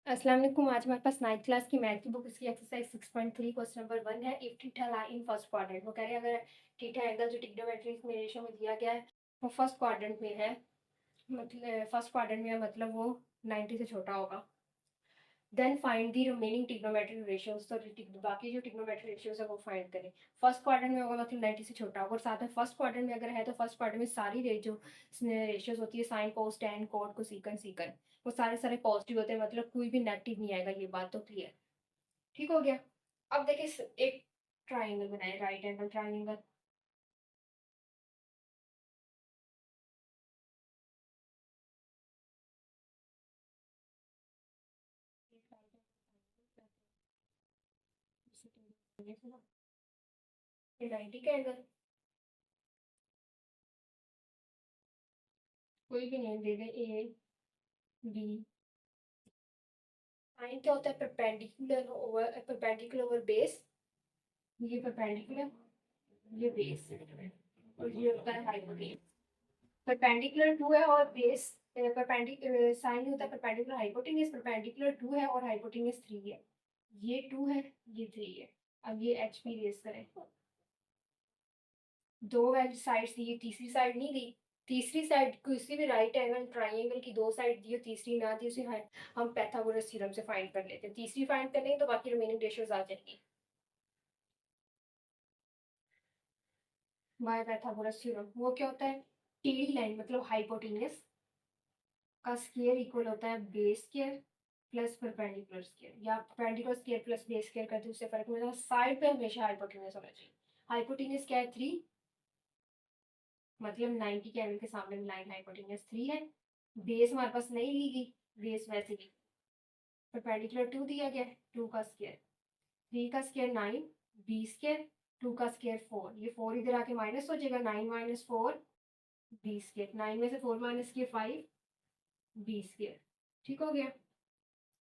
अस्सलाम वालेकुम। आज हमारे पास 9th क्लास की मैथ की बुक इसकी एक्सरसाइज 6.3 क्वेश्चन नंबर 1 है। If theta lie in first quadrant, वो कह रहे हैं अगर थीटा एंगल जो ट्रिग्नोमेट्री में रेशो में दिया गया है वो फर्स्ट क्वाड्रेंट में है, मतलब फर्स्ट क्वाड्रेंट में है, मतलब वो 90 से छोटा होगा। Then find the remaining trigonometric ratios, तो बाकी जो ट्रिग्नोमेट्रिक रेशियोज है वो फाइंड करें। फर्स्ट क्वाड्रेंट में होगा मतलब 90 से छोटा होगा, और साथ में फर्स्ट क्वाड्रेंट में अगर है तो फर्स्ट क्वाड्रेंट में सारी रेशियोज होती है, साइन कोस टेन कोट कोसेकन सीकन, वो सारे सारे पॉजिटिव होते हैं, मतलब कोई भी नेगेटिव नहीं आएगा। ये बात तो क्लियर, ठीक हो गया। अब देखिए एक ट्राइंगल बनाए, right angle triangle. Right angle कोई भी नेम दे दे, ए बी। साइन क्या होता है? Perpendicular over base. ये परपेंडिकुलर, ये बेस, और ये होता है हाइपोटेन्यूज। परपेंडिकुलर 2 है और बेस परपेंडिकुलर साइन होता है परपेंडिकुलर हाइपोटेन्यूज, परपेंडिकुलर 2 है और हाइपोटेन्यूज 3 है। ये 2 है, ये 3 है। अब ये एच पी रेस करें, दो वैल्यू साइड्स दी, तीसरी साइड नहीं दी। तीसरी साइड किसी भी राइट एंगल ट्राइंगल की दो साइड दी और तीसरी ना दी, उसे हम पाइथागोरस थ्योरम से फाइंड कर लेते हैं। तीसरी फाइंड कर लेंगे तो बाकी रिमेनिंग रेशियोज आ जाएंगी बाय पाइथागोरस थ्योरम। वो क्या होता है? टेढ़ी लाइन मतलब हाइपोटेन्यूज का स्क्वायर इक्वल होता है base square plus perpendicular square, या perpendicular square plus base square करते उससे फर्क नहीं होता। साइड पे हमेशा हाइपोटेन्यूज होना चाहिए। हाइपोटेन्यूज क्या है? 3, मतलब 90 के एंगल के सामने लाइन हाइपोटेन्यूज 3 है। बेस हमारे पास नहीं ली गई, बेस वैसे भी परपेंडिकुलर 2 दिया गया, 2 का स्क्वायर, 3 का स्क्वायर 9, बी स्क्वायर, 2 का स्क्वायर 4, ये 4 इधर आके माइनस हो जाएगा, 9 माइनस 4 बी स्क्वायर, 9 में से 4 माइनस किया 5 बी स्क्वायर। ठीक हो गया।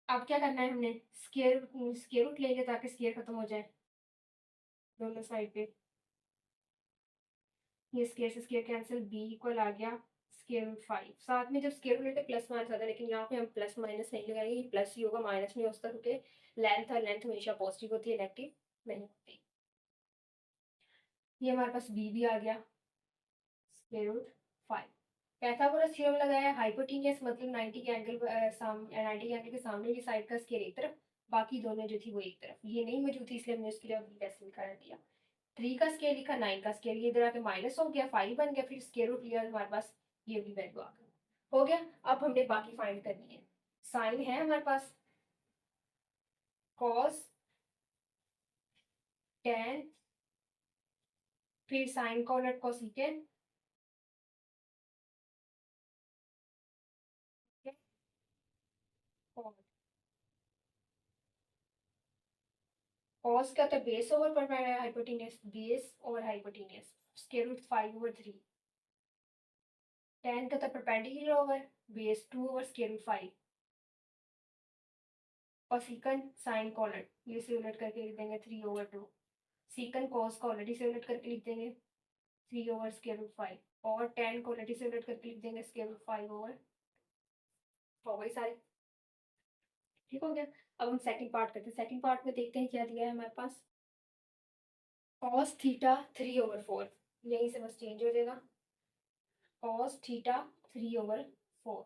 अब क्या करना है हमने? स्क्वायर रूट लेंगे ताकि स्क्वायर खत्म हो जाए दोनों साइड पे। ये स्क्वायर से स्क्वायर कैंसिल, बी इक्वल आ गया स्क्वायर रूट 5। साथ में जब स्क्वायर रूट लेते प्लस माइनस आता है, लेकिन यहाँ पे हम प्लस माइनस नहीं लगाएंगे, ये प्लस ही होगा, माइनस नहीं हो सकता, क्योंकि लेंथ और लेंथ हमेशा पॉजिटिव होती है, नेगेटिव नहीं होती। ये हमारे पास बी भी आ गया स्क्वायर रूट 5। पाइथागोरस थ्योरम लगाया, हाइपोटेन्यूज मतलब 90 के एंगल 90 के एंगल के सामने की साइड का स्क्वायर एक तरफ, बाकी दोनों जो थी वो एक तरफ। ये नहीं मौजूद थी इसलिए हमने उसके लिए वैसे लिखा दिया। 3 का स्केयर लिखा, 9 का स्केयर, ये इधर आके माइनस हो गया, 5 बन गया, फिर स्केयर रूट लिया, हमारे पास ये भी वैल्यू आ गई। हो गया। अब हमने बाकी फाइंड करनी है। साइन है हमारे पास कॉस टेन, फिर साइन का उलट कोसेकेंट, कॉस का था बेस ओवर पर hypotenuse, base over hypotenuse, square root 5 over 3। Tan का था perpendicular over base 2 over square root 5, और सीकन साइन का उलट, ये से उलट करके लिख देंगे 3 ओवर 2। सीकन कॉस का ऑलरेडी से उलट करके लिख देंगे 3 ओवर स्केयर रूट 5, और टेन को ऑलरेडी से उलट करके लिख देंगे स्केयर रूट 5 ओवर, हो गई सारी। ठीक हो गया। अब हम सेकंड पार्ट करते हैं। सेकंड पार्ट में देखते हैं क्या दिया है हमारे पास। कॉस थीटा 3 ओवर 4, यहीं से बस चेंज हो जाएगा, cos theta 3 over 4,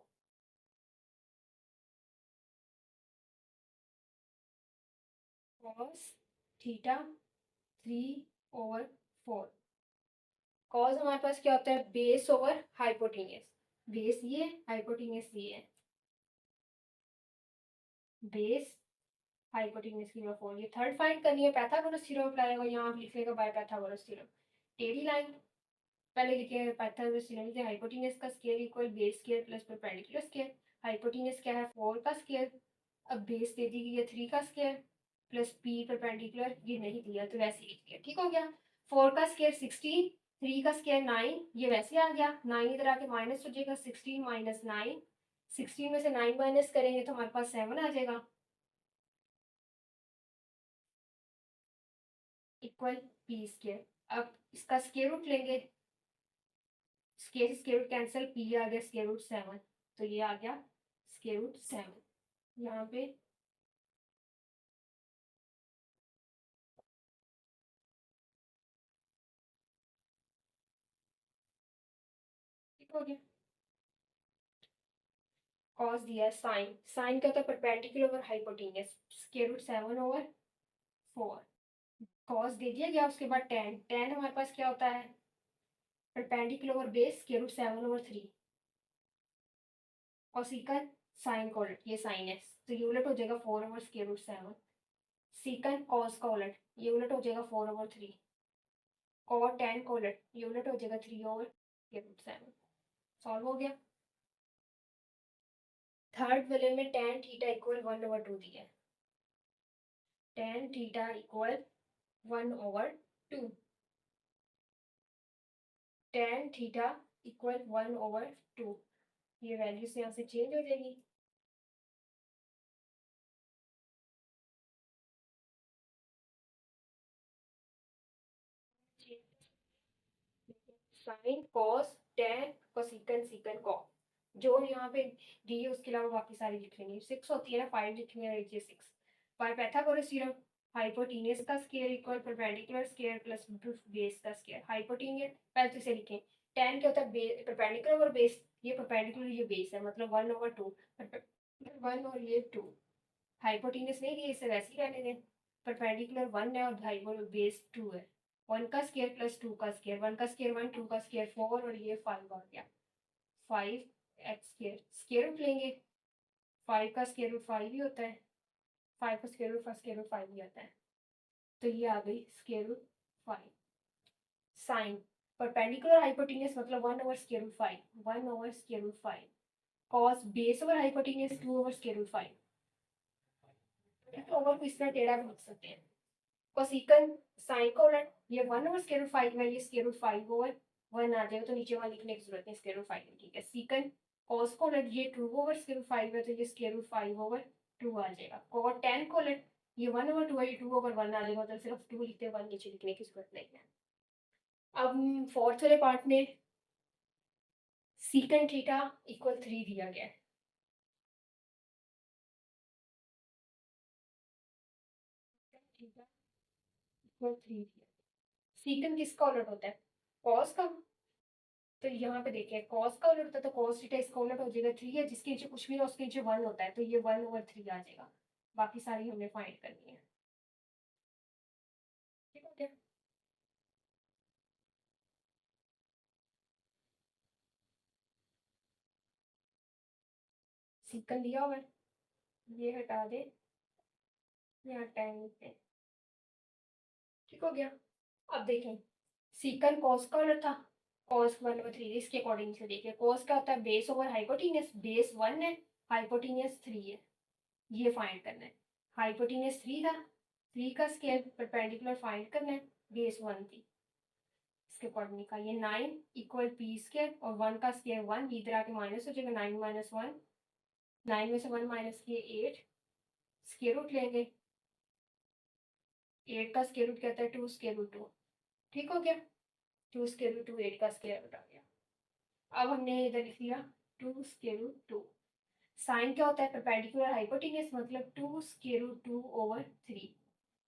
cos theta 3 over 4। Cos हमारे पास क्या होता है? बेस ओवर हाइपोटेन्यूज, बेस ये हाइपोटेन्यूज ये है, बेस हाइपोटेन्यूज की 4। ये थर्ड फाइंड करनी है, पाइथागोरस थ्योरम अप्लाई होगा, यहाँ आप लिख लेगा बाय पाइथागोरस थ्योरम। टेढ़ी लाइन पहले लिखे पाइथागोरस थ्योरम से, हाइपोटेन्यूज का square equal base square plus perpendicular square. Hypotenuse क्या है? 4 का स्क्वायर, अब बेस दे दी गई है 3 का स्क्वायर प्लस पी परपेंडिकुलर, ये नहीं दिया तो वैसे लिख दिया। ठीक हो गया। 4 का स्क्वायर 16, 3 का स्क्वायर 9, ये वैसे आ गया, 9 इधर आके माइनस हो जाएगा, 16 माइनस 9, 16 में से 9 माइनस करेंगे तो हमारे पास 7 आ जाएगा, इक्वल पी स्क्वायर। अब इसका स्क्वायर रूट लेंगे, स्क्वायर रूट कैंसिल, पी आ गया स्क्वायर रूट 7, तो ये आ गया स्क्वायर रूट 7। यहाँ पे हो गया। कॉस दिया, साइन, साइन क्या होता है perpendicular over hypotenuse, square root 7/4। Cos दे दिया गया, उसके बाद टेन, टेन हमारे पास क्या होता है perpendicular over base square root 7/3। और सीकन साइन का उलट, ये साइन है तो ये उलट हो जाएगा 4/√7। सीकन कॉस का उलट, ये उलट हो जाएगा 4/3। कॉट टेन का उलट, ये उलट हो जाएगा 3/√7। सॉल्व हो गया। थर्ड वाले में टेन थीटा इक्वल 1/2 दिया है, tan theta equal 1/2, tan theta equal 1/2। ये वैल्यू से यहाँ से चेंज हो जाएगी। Sine cos tan cosec sec cos, जो यहाँ पे दी है उसके अलावा बाकी सारी लिख लेंगे। 6 होती है ना, 5 लिखनी है, ये 6 बाय पाइथागोरस थ्योरम। हाइपोटेन्यूस का square equal perpendicular square plus base का स्क्वायर। हाइपोटेन्यूस पहले तो इसे लिखें, टेन क्या होता है परपेंडिकुलर और बेस, ये परपेंडिकुलर ये बेस है मतलब 1/2, 1 और ये 2। हाइपोटेन्यूस नहीं दिए, इसे वैसे ही रहने दें। परपेंडिकुलर 1 है और हाइपोटेन्यूस बेस 2 है। 1 का स्क्वायर प्लस 2 का स्क्वायर, 1 का स्क्वायर 1, 2 का स्क्वायर 4 और ये 5 आ गया। 5x स्क्वायर, स्क्वायर रूट लेंगे, 5 का स्क्वायर रूट 5 ही होता है, 5 का स्क्वायर रूट 5 ही आता है, तो ये आ गई square root 5। Sine perpendicular hypotenuse मतलब 1/√5, 1/√5। Cos base over hypotenuse 2/√5। Over को इस तरह टेढ़ा भी लिख सकते हैं। कोसिकन साइन का उलट, ये 1/√5 है, ये स्क्वायर रूट 5/1 आ जाएगा, तो नीचे वहां लिखने की जरूरत नहीं, स्क्वायर रूट 5 ठीक है। सीकन कॉस को उलट, ये 2/√5 है, तो ये स्क्वायर रूट 5/2 आ जाएगा। कॉट टेन को उलट, ये 1/2 है, ये 2/1 आ जाएगा, तो सिर्फ 2 लिखते हैं, 1 नीचे लिखने की जरूरत नहीं है। अब फोर्थ वाले पार्ट में सीकन थीटा इक्वल 3 दिया गया है, थीटा इक्वल 3 दिया। सीकन किसका उलट होता है कॉस का, तो यहाँ पे देखिए कॉस का उलट होता है, तो कॉस थीटा इसका उलट हो जाएगा 3 है, जिसके नीचे कुछ भी है उसके नीचे 1 होता है, तो ये 1/3 आ जाएगा। बाकी सारी हमने फाइंड करनी है। ठीक हो गया। सीकन दिया हुआ है, ये हटा दे, यहाँ टेन पे। ठीक हो गया। अब देखें सीकन कॉस का उलट था, कॉस 1/3, इसके अकॉर्डिंग से देखिए कॉस क्या होता है बेस ओवर हाइपोटेन्यूस, बेस 1 है, हाइपोटेन्यूस 3 है, ये फाइंड करना है। हाइपोटेन्यूस 3 था, 3 का स्केल परपेंडिकुलर फाइंड करना है, बेस 1 थी, इसके अकॉर्डिंग का ये 9 इक्वल पी स्केयर और 1 का स्केयर 1, इधर आके माइनस हो जाएगा, 9 - 1, 9 में से 1 माइनस किए 8, स्केयर रूट लेंगे, 8 का स्केयर रूट कहता है 2 स्केयर रूट 2। ठीक हो गया, 2 स्केयर रूट 2, 8 का स्केयर रूट आ गया। अब हमने इधर लिख दिया 2 स्केयर रूट 2। साइन क्या होता है परपेंडिकुलर हाइपोटेन्यूस मतलब 2 स्केयर रूट 2/3।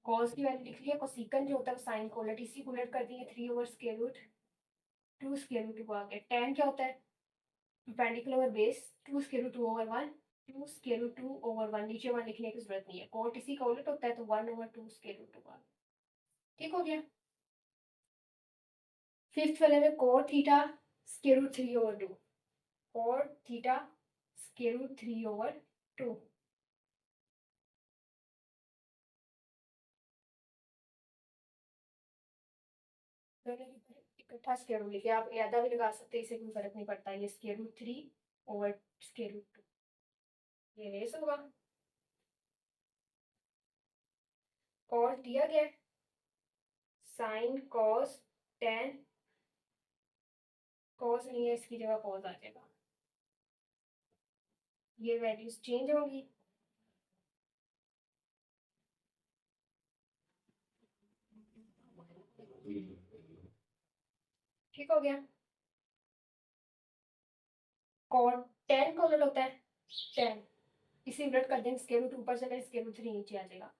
कॉस की वैल्यू लिख लिया, कोसिकन जो होता है साइन को उलट, इसी को उलट कर दिए 3/√2 स्केयर रूट 2 आ गया। टेन क्या होता है perpendicular over base 2 square root 2/1, 2 square root 2/1, नीचे 1 लिखने की जरूरत नहीं है, कोट इसी का उलट होता है, तो 1/2 स्केयर रूट 2 आ गया। ठीक हो गया। फिफ्थ वाले में cot theta square root 3/2, cot theta square root 3/2। इकट्ठा स्केयर रूट लिखे, आप ज्यादा भी लगा सकते हैं, इससे कोई फर्क नहीं पड़ता, ये स्केयर रूट 3/√2, ये रेस होगा। कॉस दिया गया, साइन कॉस टेन, कॉस नहीं है इसकी जगह कॉस आ जाएगा, ये वैल्यूज चेंज होंगी। ठीक हो गया। कॉट टेन का उलट होता है टेन, इसे उलट कर देंगे, स्केयर रूट ऊपर चले, स्केयर रूट 3 नीचे आ जाएगा।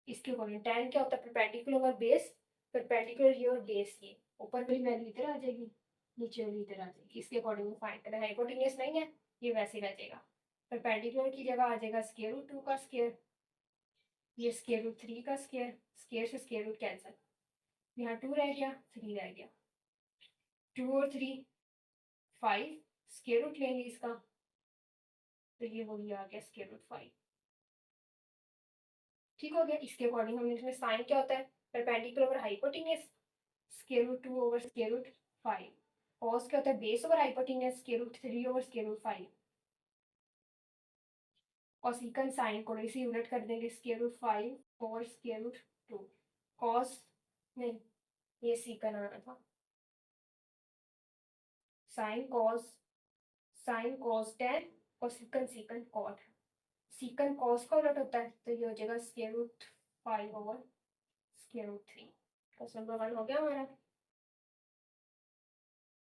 इसके अकॉर्डिंग टेन क्या होता है परपेंडिकुलर और बेस, परपेंडिकुलर ये और बेस ये, ऊपर वाली वैल्यू इधर आ जाएगी, नीचे वाली इधर आ जाएगी, इसके अकॉर्डिंग फाइंड करना है। हाइपोटेन्यूज नहीं है, ये वैसे रह जाएगा। परपेंडिकुलर की जगह आ जाएगा स्क्वायर रूट 2 का स्क्वायर, ये स्क्वायर रूट 3 का स्क्वायर, स्क्वायर से स्क्वायर रूट कैंसिल, यहाँ 2 रह गया, 3 रह गया, 2 और 3 5, स्क्वायर रूट लेंगे इसका, तो ये वही आ गया स्क्वायर रूट 5। ठीक हो गया। इसके अकॉर्डिंग हमने इसमें साइन क्या होता है, perpendicular over hypotenuse, square root 2 over square root 5। Cos क्या होता है, base over hypotenuse, square root 3 over square root 5। और सीकन साइन को इसी यूनिट कर देंगे, square root 5 over square root 2। Cos नहीं, ये सीकन आना था, साइन कॉस टेन और सीकन सीकन कॉट। सीकन कॉस का उलट होता है, तो ये हो जाएगा square root 5 over square root 3। Question number 1 हो गया हमारा।